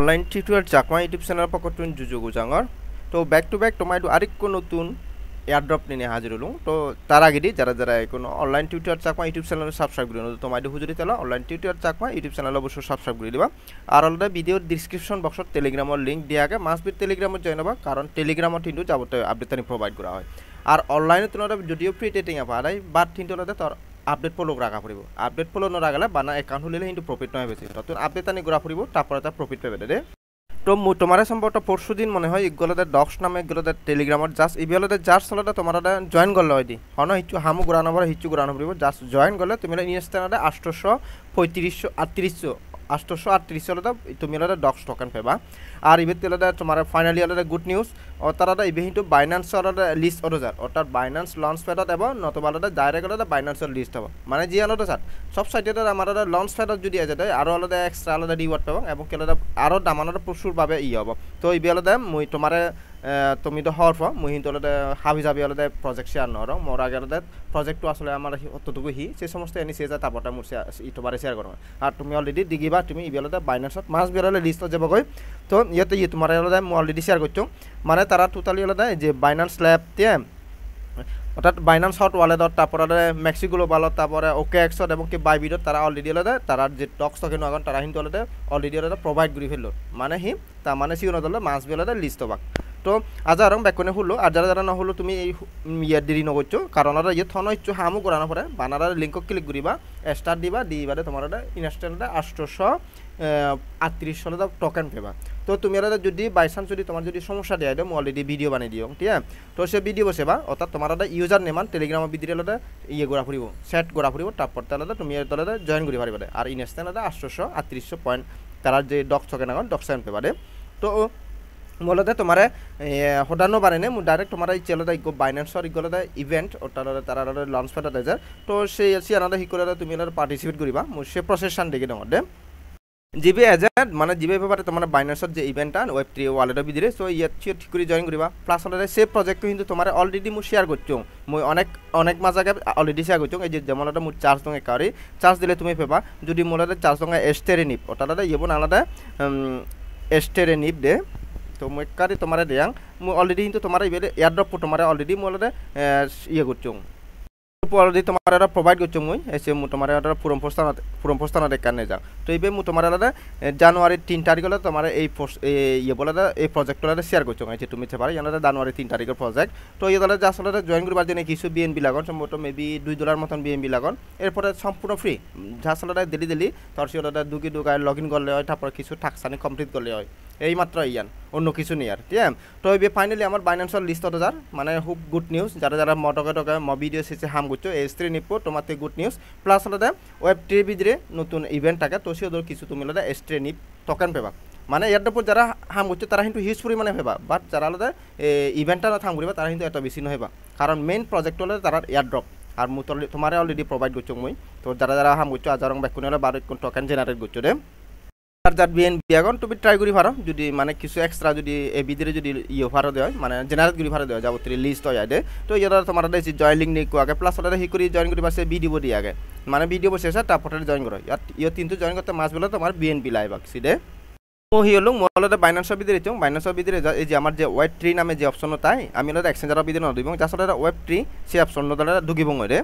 online tutorial Chakma YouTube channel পকটুন জুজুগু জাঙর তো ব্যাক টু ব্যাক তোমায় আরেকটু নতুন এয়ারড্রপ নিয়ে হাজির হলুম তো তার আগে যারা যারা কোনো online tutorial Chakma YouTube channel subscribe করে তোমায় হুজুরি তেলা online tutorial Chakma YouTube channel অবশ্যই সাবস্ক্রাইব করে দিবা আর অলরেডি ভিডিওর ডিসক্রিপশন বক্সত টেলিগ্রামের লিঙ্ক দিয়া আগে মাসবির টেলিগ্রামত জয়েন হবা কারণ টেলিগ্রামত কিন্তু যাবতীয় আপডেট তানি প্রোভাইড করা হয় আর অনলাইনে তোমরা যদিও ফ্রি টেটিং পারাই বাট কিন্তু তোর আপডেট ফলো রাখা পড়ব আপডেট ফলো নরাগলে বানা একাউন্ট হলে কিন্তু প্রফিট নয় বেশি নতুন আপডেট আনি ঘোরা পড়ব তারপরে তার প্রফিট পাবে দে তো তোমার সম্ভবত পরশু দিন মনে হয় ইগুলোদের ডক্স নামে এগুলোদের টেলিগ্রামত জাস্ট ইবিলতে জাস্ট চলতে তোমার জয়েন করলে হয় দি হন হিচু হামু ঘোরানো পরে হিচু ঘোরানো পড়ব জাস্ট জয়েন করলে তুমি ইনস্টাতে 838 হলে তুমি ডক্স টোকেন পেবা আর ইবে তোমার ফাইনালি হলে গুড নিউজ তারা ইবে কিন্তু বাইন্যান্সর লিস্ট অর্ডার অর্থাৎ বাইন্যান্স লঞ্চ প্যাডত এবং নতুবা ডাইরেক্ট হলে বাইন্যান্সর লিস্ট হব মানে যি আলাদা স্যার সব সাইটে আমার লঞ্চ প্যাডত যদি আছে আরও আলাদা এক্সট্রা আলাদা রিওয়ার্ড পাব এবং কেলে আরও দামানোর প্রচুরভাবে হব তো ইবে হলে মুই তোমার তুমি তো হওয়ার পর মুই কিন্তু হাবি যাবি হলে প্রজেক্ট শেয়ার নর মোর আগে প্রজেক্টটো আসলে আমার অতটুকু সেই সমস্ত এনে সে যায় তারপরটা মোর তোমার শেয়ার করো আর তুমি অলরেডি দিগিবা তুমি ইবেলতে বাইন্যান্সত মাস বেরোলে লিস্ট যাবগৈ তো ইয়াতে তোমার হলে মই অলরেডি শেয়ার করছো মানে তারা টোটালি হলে যে বাইন্যান্স ল্যাব দিয়ে অর্থাৎ বাইন্যান্স হট ওয়ালেটত তারপরে মেক্সি গ্লোবালত তারপরে ওকে এক্সত এবং কি বাইবিডত তারা অলরেডি হলে তারা যে ডক্স টকেন আগন তারা কিন্তু হলে অলরেডি হলে প্রোভাইড করে ফেলল মানে তার মানে সিও নদলে মাস বেরোলে লিস্ট হবাক তো আজ আর ব্যাকনে হলো আর যারা যারা নহলো তুমি এই ইয়ার দেরি নগরছো কারণ ইয়ে থন ইচ্ছু হামু করানো পরে বানার লিঙ্ক ক্লিক করিবা স্টার্ট দিবা দিবারে তোমার ইনস্ট্যান্টে 838 হলে টোকেন পেবা তো তুমি যদি বাইচান্স যদি তোমার যদি সমস্যা দেয় মই অলরেডি ভিডিও বানিয়ে দিও ঠিক আছে তো সে ভিডিও বসেবা অর্থাৎ তোমার ইউজার নেমান টেলিগ্রামের ভিতরে হলে ইয়ে গোড়া ফুরিব সেট গোড়া ফুরিব তারপর তাহলে তুমি তাহলে জয়েন করি পারিবা আর ইনস্ট্যান্টে 838 পয়েন্ট তারা যে ডক্স টোকেন এখন ডক্স সেন পেবারে তো মূলতে তোমার হদানো পারে না ডাইরেক্ট তোমার এই চেলতে বাইন্যান্সর ইগলতে ইভেন্ট ওটার তারা লঞ্চ প্যাডত আছে তো সেই সিয়ানাতে শিকলে তুমি পার্টিসিপেট করিবা সে প্রসেসান দেখি তোমাদের জিবি এজেন্ট মানে জিবি ব্যাপারে তোমার বাইন্যান্সর যে ইভেন্টটা ওয়েব3 ওয়ালেটের ভিতরে সো ইয়াত ঠিক করে জয়েন করিবা প্লাস হলে সে প্রজেক্ট কিন্তু তোমার অলরেডি মই শেয়ার করছো মই অনেক মাজাকে অলরেডি শেয়ার করছো এই যে যেমন মোট চার্জ দং একাউরি চার্জ দিলে তুমি পেবা যদি মূলতে চার্জ দং এস্টেরে নিপ ওটা ইয়ে আলাদা এস্টেরে নিপ দে তো মই কারি তোমার দেয়াং মই অলরেডি কিন্তু তোমার এয়ারড্রপ তোমার অলরেডি মই ইয়ে করছো অলরেডি তোমার প্রোভাইড করছো মই এসে তোমার পুরম্পস্থানত একানে যাও তো এইবে তোমার জানুয়ারি 3 তারিখ হলে তোমার এই ইয়ে বলে এই প্রজেক্টটা শেয়ার করছো যে তুমি পারে জানো জানুয়ারি 3 তারিখের প্রজেক্ট তো এই দলে আসলে জয়েন করবার জন্য কিছু বিএনবি লাগন সম্ভবত মেবি $2 মতন বিএনবি লাগন এরপরে সম্পূর্ণ ফ্রি যা আসলে দিলি তার সে দুগায় লগ ইন করলে হয় তারপর কিছু টাস্ক কমপ্লিট করলে হয় এই মাত্র ইয়ান অন্য কিছু নেই আর ঠিক আছে তো এই ফাইনালি আমার বাইন্যান্সর লিস্ট যার মানে খুব গুড নিউজ যারা যারা টকে ভিডিও শেষে হাম করছো S3 নিপো তোমার গুড নিউজ প্লাস হলে ওয়েব3 ভিতরে নতুন ইভেন্ট থাকে তো সে কিছু তুমি হলে S3 নিপ টোকেন পেবা মানে এর উপর যারা হাম করছো তারা কিন্তু হিউজ পরিমাণে পেবা বাট যারা আলাদা ইভেন্টটা হাম করিবা তারা কিন্তু এত বেশি নহবা কারণ মেইন প্রজেক্ট হলে তারা এয়ারড্রপ আর তোমার অলরেডি প্রোভাইড করছো মই তো যারা যারা হাম করছো আজারং ব্যাকুন হলে বারো টোকেন জেনারেট করছো রে আর যার বিএনবি এখন তুমি ট্রাই করি পারো যদি মানে কিছু এক্সট্রা যদি এই ভিতরে যদি ইয়ে ভাড়া দেওয়া হয় মানে জেনারেট করে ভাড়া দেওয়া যাবতীয় লিস্ট হয় আগে তো ইয়ার তোমার জয়েন লিঙ্ক নিয়ে আগে প্লাস ওটা হি করে জয়েন করি পাশে ভিডিও দিয়ে আগে মানে ভিডিও বসে এসে তারপরে জয়েন করো ইয়ার কিন্তু জয়েন করতে মাস বেলা তোমার বিএনপি লাইভ সিদে হি হলো মূলত বাইন্যান্সর ভিতরে বাইন্যান্সর ভিতরে এই যে আমার যে ওয়েব3 নামে যে অপশন তাই আমি হলো এক্সচেঞ্জারের ভিতরে নদী এবং যার সাথে ওয়েব3 সেই অপশন ঢুকিব রে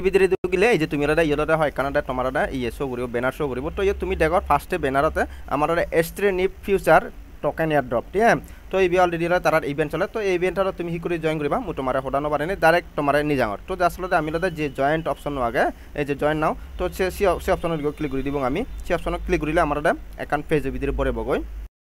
ভিতরে ঢুকিলে এই যে তুমি ইয়েটা হয় কানাডা তোমার ইয়ে শো করিব ব্যানার শো করিব তো তুমি দেখো ফার্স্টে ব্যানারতে আমার S3 Nip future token airdrop ঠিক আছে তো এই অলরেডি তার ইভেন্ট চলে তো এই ইভেন্টটা তুমি হি করে জয়েন করিবা তোমার হদানো পারে ডাইরেক্ট তোমার নিজাঙর তো আসলে আমি যে জয়েন্ট অপশন আগে এই যে জয়েন নাও তো সে অপশনের ক্লিক করে দিব আমি সে অপশনে ক্লিক করিলে আমার অ্যাকাউন্ট পেজের ভিতরে পড়ে বগৈ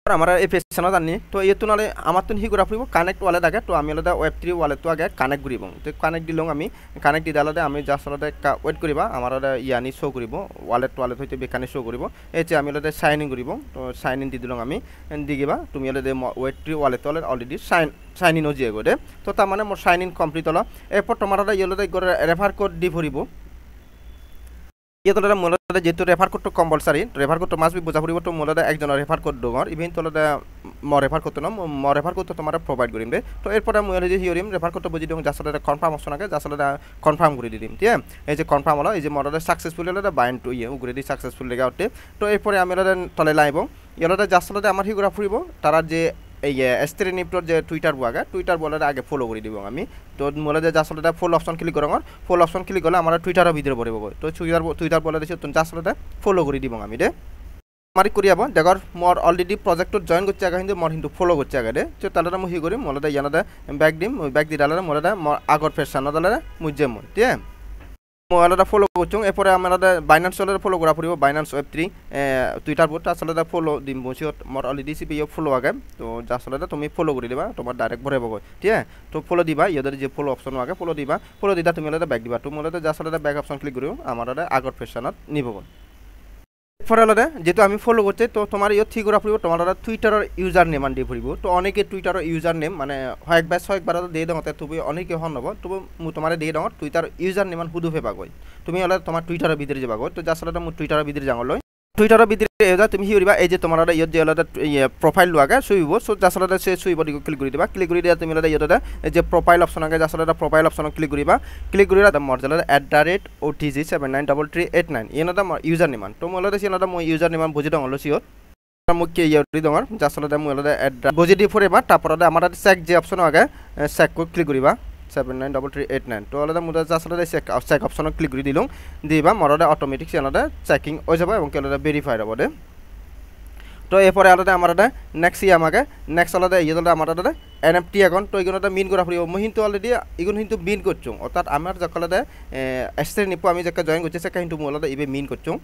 আমার এই পেজখানত আনি তো এইটো নালে আমার তো হি করা ফুরিব কানেক্ট ওয়ালেট আগে তো আমি আলাদা ওয়েব3 ওয়ালেটটো আগে কানেক্ট করিব তো কানেক্ট দিলং আমি কানেক্ট দি দালতে আমি জাস্ট আলাদা ওয়েট করিবা আমার ইয়ানি শো করিব ওয়ালেট হইতে বেকানি শো করিব এই যে আমি আলাদা সাইন ইন করিব তো সাইন ইন দি দিলং আমি দিগিবা তুমি আলাদা ওয়েব3 ওয়ালেট অলরেডি সাইন ইন হয়ে গরে তো তার মানে মোর সাইন ইন কমপ্লিট হলো এরপর তোমার ইয়েলতে রেফার কোড দি ভরিব ইয়ে মূলত যেহেতু refer code compulsory refer code মাস বি বোঝা পড়ব তো মূলত একজনের রেফার কোড ডর ইভেন তোলে রেফার করতে রেফার করতে তোমার প্রোভাইড করিম দে তো এরপরে মুই যদি হিওরিম রেফার করতে বুঝি দিম যার সাথে কনফার্ম অপশন আগে যার সাথে কনফার্ম করে দিম ঠিক আছে এই যে কনফার্ম হলো এই যে মডেল সাকসেসফুল হলে বাইন্ড টু ইয়ে উগরে দি সাকসেসফুল লেগে উঠে তো এরপরে আমি তলে লাইব ইয়েলতে যার সাথে আমার হিগুরা ফুরিব তারা যে এই এস্ত্রি নিপ্টর যে টুইটার আগে টুইটার বলার আগে ফলো করে দিব আমি তো মূলত যে আসলে ফুল অপশন ক্লিক করো ফুল অপশন ক্লিক করলে আমার টুইটারের ভিতরে পড়ব তো টুইটার বলে দিছি তুমি আসলে ফলো করে দিব আমি দে মারি করি যাব দেখর মোর অলরেডি প্রজেক্টত জয়েন করছে আগে কিন্তু মোর কিন্তু ফলো করছে আগে দে তো তাহলে মুই করি মূলত ইয়ানতে ব্যাক দিম ওই ব্যাক দিলে মূলত মোর আগর ফেশন তাহলে মুই যে মই ঠিক আছে মোবাইলটা ফলো করছুং এরপরে আমরা বাইনান্স চলে ফলো করা পড়ব বাইনান্স ওয়েব3 টুইটার বোর্ড আসলে ফলো দিম বসিও মোর অলরেডি সিপিও ফলো আগে তো আসলে তুমি ফলো করে দিবা তোমার ডাইরেক্ট ভরে বগৈ ঠিক আছে তো ফলো দিবা ইয়াদের যে ফলো অপশন আগে ফলো দিবা ফলো দিতা তুমি ব্যাক দিবা তো মূলত আসলে ব্যাক অপশন ক্লিক করিও আমার আগর ফেশনত নিব এরপরে যেহেতু আমি ফলো করছি তো তোমার ইয়ে ঠিক করা পড়ব তোমার টুইটারের ইউজার নেম দিয়ে পড়ব তো অনেকে টুইটারের ইউজার নেম মানে হয়েকবার দিয়ে দতে তুমি অনেকে হন নব তবু তোমার দিয়ে দর টুইটার ইউজার নেম হুদু ফেবা গই তুমি হলে তোমার টুইটারের ভিতরে যাবা গই তো যার সাথে মই টুইটারের ভিতরে যাও লয় টুইটারের ভিতরে তুমি হিবা এই যে তোমার ইয়ে যে প্রোফাইল লোকে শুইব সো যার সাথে সে শুইব ক্লিক করে দিবা ক্লিক করে দিয়া তুমি ইয়ে যে প্রোফাইল অপশন আগে যার সাথে প্রোফাইল অপশন ক্লিক করিবা ক্লিক করে মর্যাদা @OTG793389 ইয়েনটা ইউজার নেম তো মূলত সিয়েনটা মই ইউজার নেম বুঝি দং লসিও মুখ্য ইয়ে দঙর যার সাথে মূলত বুঝি দি ফরিবা তারপর আমার চেক যে অপশন আগে চেক ক্লিক করিবা 793389 তো আলাদা মুদা আসলে চেক অপশন ক্লিক করে দিলুম দিবা মরদে অটোমেটিক আলাদা চেকিং হয়ে যাব এবং আলাদা ভেরিফাই হব দে তো এরপরে আলাদা আমার নেক্সট আমাকে নেক্সট আলাদা ইয়ে আমার NFT অ্যাকাউন্ট তো এগুলো মিন করা পড়ব মই কিন্তু অলরেডি এগুলো কিন্তু মিন করছুম অর্থাৎ আমার যখন আলাদা এক্সট্রা নিপো আমি যাকে জয়েন করছি সেটা কিন্তু আলাদা ইবে মিন করছুম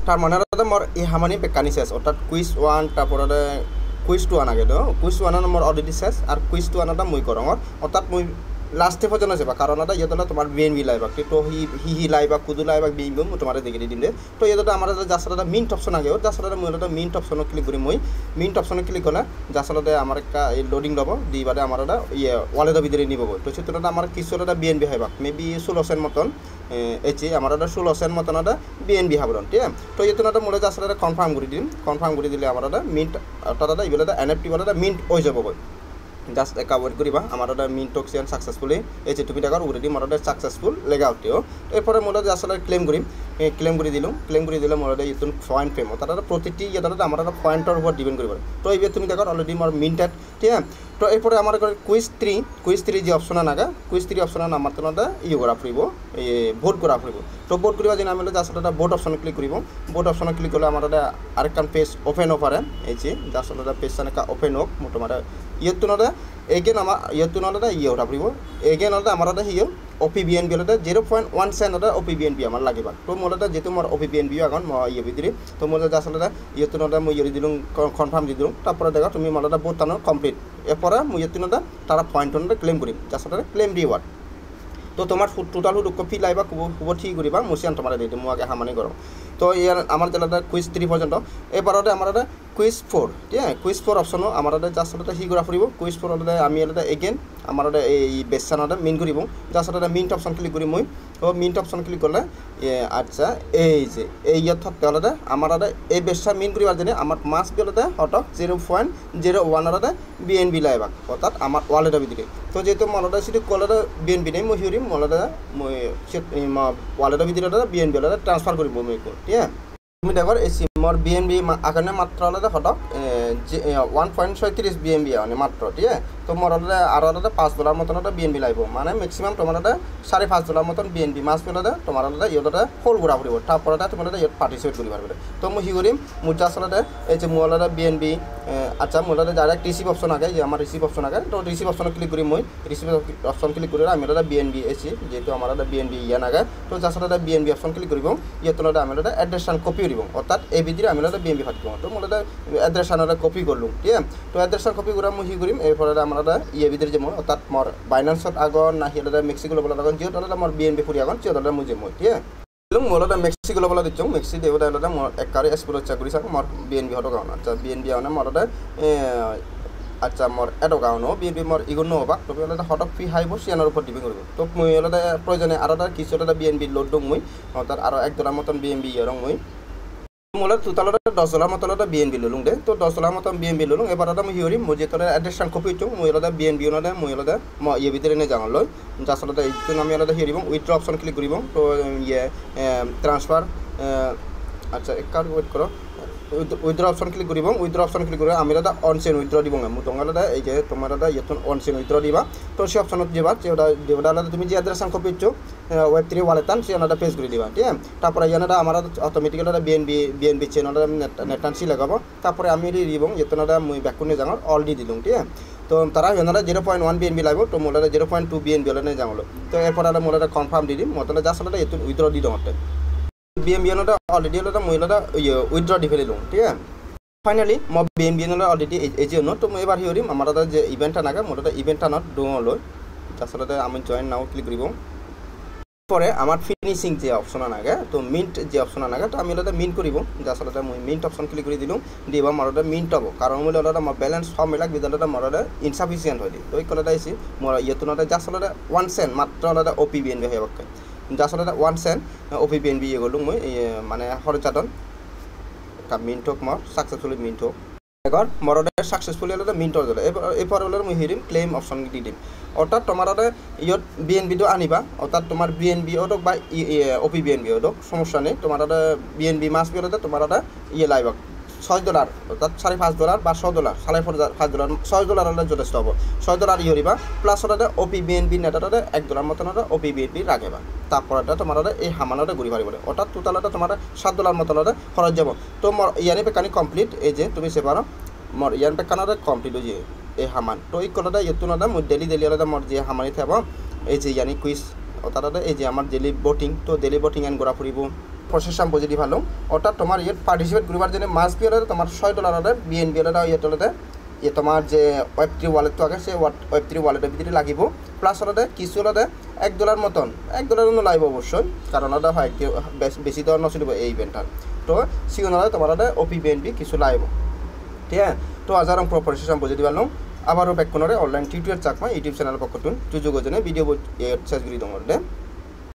তার মানে আলাদা মোর এই হামানি বেকানি শেষ অর্থাৎ কুইজ 1 তারপরে কুইজ 2 আনাগে দো কুইজ 1 মোর অলরেডি শেষ আর কুইজ 2 আনাটা মই করং অর্থাৎ মই লাস্টে পর্যন্ত যাবা কারণ এটা ইয়েদলা তোমার বিএনবি লাইবা তো হি লাইবা কুদু লাইবা বিএনবি মই তোমার দেখে দিম দে তো ইয়েদটা আমার যাসলটা মিন্ট অপশন আগে যাসলটা মই এটা মিন্ট অপশন ক্লিক করি মই মিন্ট অপশন ক্লিক করলে যাসলতে আমার একটা লোডিং লব দিবারে আমার এটা ইয়ে ওয়ালেটের ভিতরে নিব তো সেটা আমার কিছুটা বিএনবি হইবা মেবি 16 মতন এচি আমার এটা 16 মতন এটা বিএনবি হাবরন ঠিক আছে তো ইয়েতনাটা মোলে যাসলটা কনফার্ম করে দিম কনফার্ম করে দিলে আমার এটা মিন্ট অর্থাৎ এটা ইবেলা এনএফটি বলে মিন্ট হয়ে যাব জাস্ট একা ওয়েট করিবা আমার মিন্ট অক্সিয়ান সাকসেসফুলি এই যে তুমি টাকার অলরেডি মোর সাকসেসফুল লেগে আউটিও এরপরে মোর আসলে ক্লেম করিম ক্লেম করে দিলে মোর ইতুন পয়েন্ট ফেম তার প্রতিটি ইয়েটা আমার পয়েন্টের উপর ডিপেন্ড করবে তো এইবার তুমি দেখো অলরেডি মোর মিন্টেড ঠিক আছে তো এরপরে আমার কুইজ 3 যে অপশন আগে কুইজ 3 অপশন আমার তো ইয়ে করা ফুরব ভোট করা ফুরব তো ভোট করা দিন আমি আসলে ভোট অপশন ক্লিক করব ভোট অপশন ক্লিক করলে আমার আরেকটা পেজ ওপেন হপারে এই যে আসলে পেজ ওপেন হোক তোমার ইয়েতুনটা এগেন আমার ইয়েতুনটা ইয়ে ওঠা ফুরব এগেন আমার ইয়ে OPBNB 0.1 সেন্ট OPBNB আমার লাগিবা তো মোর যেহেতু মোর OPBNB এখন ইয়ে ভিতরে তো মোর আসলে ইয়েতুনটা মই ইয়ে দিলুম কনফার্ম দি দিলুম তারপরে দেখো তুমি মোর বোটানো কমপ্লিট এরপরে মই ইয়েতুনটা তারা পয়েন্ট ক্লেম করিম আসলে ক্লেম রিওয়ার্ড তো তোমার টোটাল কপি লাইবা খুব ঠিক করিবা মুসিয়ান তোমার দিয়ে দিম আগে হামানি করো তো ইয়ার আমার যেটা কুইজ 3 পর্যন্ত এবারে আমার কুইজ 4 ঠিক আছে কুইজ 4 অপশনও আমার জাস্ট হি করা ফুরিব কুইজ 4 আমি এগেন আমার এই বেসানটা মিন করিব জাস্ট মিন্ট অপশন ক্লিক করি মই তো মিন্ট অপশন ক্লিক করলে আচ্ছা এই যে এই ইয়ে থাকতে হলে আমার এই বেসা মিন করিবার জন্য আমার মাস বিলতে হটক 0.01 বিএনবি লাইবা অর্থাৎ আমার ওয়ালেটের ভিতরে তো যেহেতু মলটা সেটি কলের বিএনবি নেই মই হিউরিম মলটা মই ওয়ালেটের ভিতরে বিএনবি ট্রান্সফার করিব মই ঠিক আছে তুমি দেখো এই সিমর বিএনবি আকানে মাত্র হলে হটক 1.36 বিএনবি মানে মাত্র ঠিক আছে তো মোর আর $5 মতন বিএনবি লাগবে মানে ম্যাক্সিমাম তোমার $5.5 মতন বিএনবি মাস পেলে তোমার ইয়ে হোল ঘোরা ফুরব তারপরে তোমার ইয়ে পার্টিসিপেট করি পারবে তো মই কি করিম মোৰ আসলে এই যে মোর বিএনবি আচ্ছা মোর ডাইরেক্ট রিসিভ অপশন আগে যে আমার রিসিভ অপশন আগে তো রিসিভ অপশন ক্লিক করি মই রিসিভ অপশন ক্লিক করে আমি বিএনবি এসি যেহেতু আমার বিএনবি ইয়ান আগে তো আসলে বিএনবি অপশন ক্লিক করব ইয়ে তোলা আমি এড্রেস কপি দিব অর্থাৎ এই ভিতরে আমি বিএনবি ফাটিব তো মোর এড্রেস কপি করলুম ঠিক আছে তো এড্রেস কপি করে মই কি করিম এরপরে আমার ইয়ে ভিতরে যে মই অর্থাৎ মোর বাইনান্সত আগন না সিহঁতে মেক্সিকো ল'বলৈ আগন যিহেতু মোৰ বিএনবি ফুৰি আগন সিহঁতে মই যে মই ঠিক আছে মোৰ মেক্সিকো ল'বলৈ দিছোঁ মেক্সি দেউতা মোৰ একাৰে এক্সপোৰ্ট চেক কৰি চাওক মোৰ বিএনবি হটক আচ্ছা বিএনবি মানে মোৰ আচ্ছা মোর এডকাউনো বিএনপি মোর ইগুন নহবাক তো অলরেডি হটক ফি হাইব সিয়ানোর উপর ডিপেন্ড করব তো মই অলরেডি প্রয়োজনে আরো কিছু অলরেডি বিএনপি লোড দং মই তার আরো $1 মতন বিএনপি রং মই মোলা টোটাল $10 মতন বিএনপি ললুং দে তো $10 মতন বিএনপি ললুং এবার মই হিওরি মই যেতরে অ্যাড্রেস সাং কপি চুং মই অলরেডি বিএনপি ওনদে মই অলরেডি ম ইয়ে ভিতরে নে জাঙল লই জাসলতে এইটো আমি অলরেডি হিরিবং উইথড্র অপশন ক্লিক করিব তো ইয়ে ট্রান্সফার আচ্ছা এক কার ওয়েট করো উইথড্র অপশন ক্লিক করিব উইথড্র অপশন ক্লিক করে আমি দাদা অনসেন উইথড্র দিব মু তোমার এই যে তোমার দাদা ইয়তন অনসেন উইথড্র দিবা তো সেই অপশনত যাবা যেটা যেটা তুমি যে অ্যাড্রেস সাং কপি চো Web3 ওয়ালেটান সে আনাদা পেজ করে দিবা ঠিক আছে তারপরে ইয়ানাদা আমার অটোমেটিক্যালি বিএনবি চেনাদা নেটানসি লাগাবো তারপরে আমি দিবং যেতনাদা মুই ব্যাকুনে জাঙর অলরেডি দিলুং ঠিক আছে তো তারা ইয়ানাদা 0.1 বিএনবি লাগবো তো মোলাদা 0.2 বিএনবি হলে জাঙলো তো এরপর আদা মোলাদা কনফার্ম দি দিম মতনা জাসলদা এতুন উইথড্র দি দমতে বিএনবি আনাদা অলরেডি হলদা মইলাদা উইথড্র দি ফেলিলুং ঠিক আছে ফাইনালি মই বিএনবি আনাদা অলরেডি এই যে তো মই এবার হিওরিম আমার দাদা যে ইভেন্টটা নাগা মোলাদা ইভেন্টটা নট দোলো জাসলদা আমি জয়েন নাও ক্লিক করিব পরে আমার ফিনিশিং যে অপশন আনাগে তো মিন্ট যে অপশন আনাগে তো আমি অলরেডি মিন্ট করিব জাসলতে মই মিন্ট অপশন ক্লিক করে দিলুম দিবা মরদে মিন্ট হবো কারণ মই অলরেডি আমার ব্যালেন্স সব মিলাক বিদলতে মরদে ইনসাফিসিয়েন্ট হইলি তো এই কলটা আইছি মোর ইয়েতুনতে জাসলতে 1 সেন্ট মাত্র অলরেডি ওপি বিএনবি হইবকে জাসলতে 1 সেন্ট ওপি বিএনবি গলুম মই মানে হরচাদন কা মিন্ট হোক মর সাকসেসফুলি মিন্ট হোক এবার মরদে সাকসেসফুলি অলরেডি মিন্ট হয়ে গেল এরপর অলরেডি মই হিরিম ক্লেম অপশন দি দিম অর্থাৎ তোমার ইয়ত বিএনবিটো আনিবা অর্থাৎ তোমার বিএনবি ওডক বা ওপি বিএনবি ওডক সমস্যা নেই তোমার বিএনবি মাস বিরতে তোমার ইয়ে লাইব $6 অর্থাৎ $5.5 বা $6 $5.5 $6 হলে যথেষ্ট হব $6 ইয়রিবা প্লাস ওটা ওপি বিএনবি নেটারে $1 মতন ওপি বিএনবি রাখবা তারপর তোমার এই হামানতে ঘুরি পারিব অর্থাৎ টোটালতে তোমার $7 মতন খরচ যাব তো ইয়ানি পেকানি কমপ্লিট এই যে তুমি সে পারো মোর ইয়ান পেকানতে কমপ্লিট হয়ে যায় এই হামান তো এই কলটা ইয়তুনদা মই ডেলি আলাদা মোর যে হামানি থাকব এই যে ইয়ানি কুইজ অর্থাৎ এই যে আমার ডেলি ভোটিং তো ডেলি ভোটিং এন্ড করা ফুরিব প্রসেসাম বুঝি ভালো অর্থাৎ তোমার ইয়ে পার্টিসিপেট করিবার জন্য মাস বিয়লে তোমার $6 বিএনবি হলে ইয়েতলতে ইয়ে তোমার যে Web3 ওয়ালেট তো আগে সে Web3 ওয়ালেটের ভিতরে লাগিব প্লাস হলে কিছু হলে $1 মতন $1 লাগবে অবশ্যই কারণ ওটা হয় বেশি দর নচলিব এই ইভেন্টটার তো সিওনলে তোমার ওপি বিএনবি কিছু লাগবে ঠিক আছে তো আজারং প্রসেসাম বুঝি ভালো আবারও ব্যাক কোনরে online tutorial Chakma YouTube channel পক্ষতুন সুযোগ জনে ভিডিও শেষ করি দমরদে